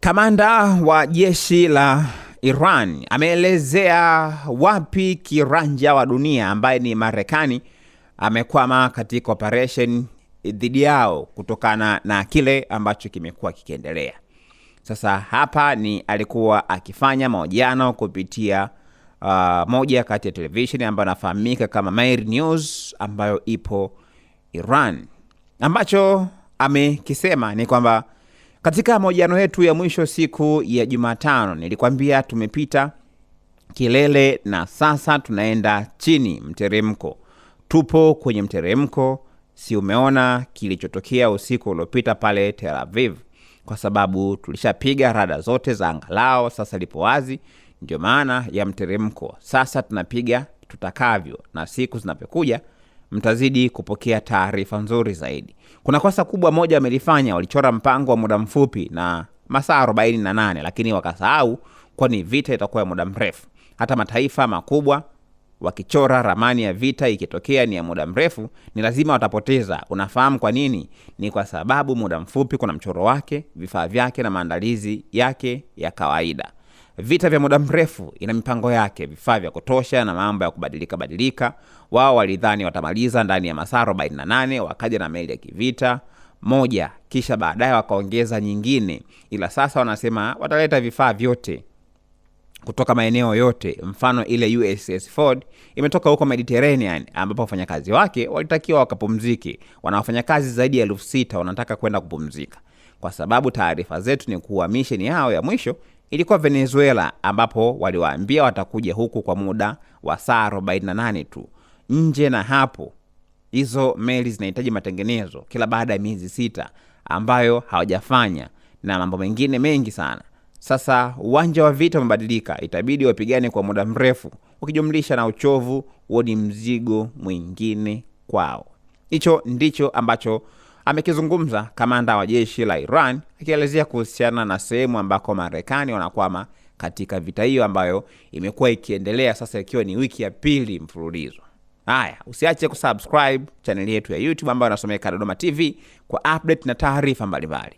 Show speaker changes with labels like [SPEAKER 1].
[SPEAKER 1] Kamanda wa jeshi la Iran ameelezea wapi kiranja wa dunia ambaye ni Marekani amekwama katika operation dhidi yao kutokana na kile ambacho kimekuwa kikiendelea. Sasa hapa ni alikuwa akifanya mahojiano kupitia moja kati ya television ambayo inafahamika kama Mair News ambayo ipo Iran. Ambacho amekisema ni kwamba katika mahojiano yetu ya mwisho siku ya Jumatano nilikwambia tumepita kilele na sasa tunaenda chini mteremko. Tupo kwenye mteremko, si umeona kilichotokea usiku uliopita pale Tel Aviv, kwa sababu tulishapiga rada zote za angalao, sasa lipo wazi, ndio maana ya mteremko. Sasa tunapiga tutakavyo na siku zinapokuja mtazidi kupokea taarifa nzuri zaidi. Kuna kosa kubwa moja wamelifanya, walichora mpango wa muda mfupi na masaa 48, lakini wakasahau kwani vita itakuwa ya muda mrefu. Hata mataifa makubwa wakichora ramani ya vita ikitokea ni ya muda mrefu, ni lazima watapoteza. Unafahamu kwa nini? Ni kwa sababu muda mfupi kuna mchoro wake, vifaa vyake na maandalizi yake ya kawaida. Vita vya muda mrefu ina mipango yake, vifaa vya kutosha na mambo ya kubadilika. Wao walidhani watamaliza ndani ya masaa 48, wakaja na meli ya kivita moja, kisha baadaye wakaongeza nyingine. Ila sasa wanasema wataleta vifaa vyote kutoka maeneo yote. Mfano ile USS Ford imetoka huko Mediterranean ambapo wafanyakazi wake walitakiwa wakapumzike. Wanafanya kazi zaidi ya 6,000 wanataka kwenda kupumzika. Kwa sababu taarifa zetu ni kuwa mission yao ya mwisho ilikuwa Venezuela, ambapo waliwaambia watakuja huku kwa muda wa saa 48 tu. Nje na hapo hizo meli zinahitaji matengenezo kila baada ya miezi 6 ambayo hawajafanya na mambo mengine mengi sana. Sasa uwanja wa vita umebadilika, itabidi wapigane kwa muda mrefu, ukijumlisha na uchovu, huo ni mzigo mwingine kwao. Hicho ndicho ambacho amekizungumza kamanda wa jeshi la Iran, akielezea kuhusiana na sehemu ambako Marekani wanakwama katika vita hiyo ambayo imekuwa ikiendelea sasa ikiwa ni wiki ya pili mfululizo. Haya, usiache kusubscribe channel yetu ya YouTube ambayo inasomeka Dodoma TV kwa update na taarifa mbalimbali.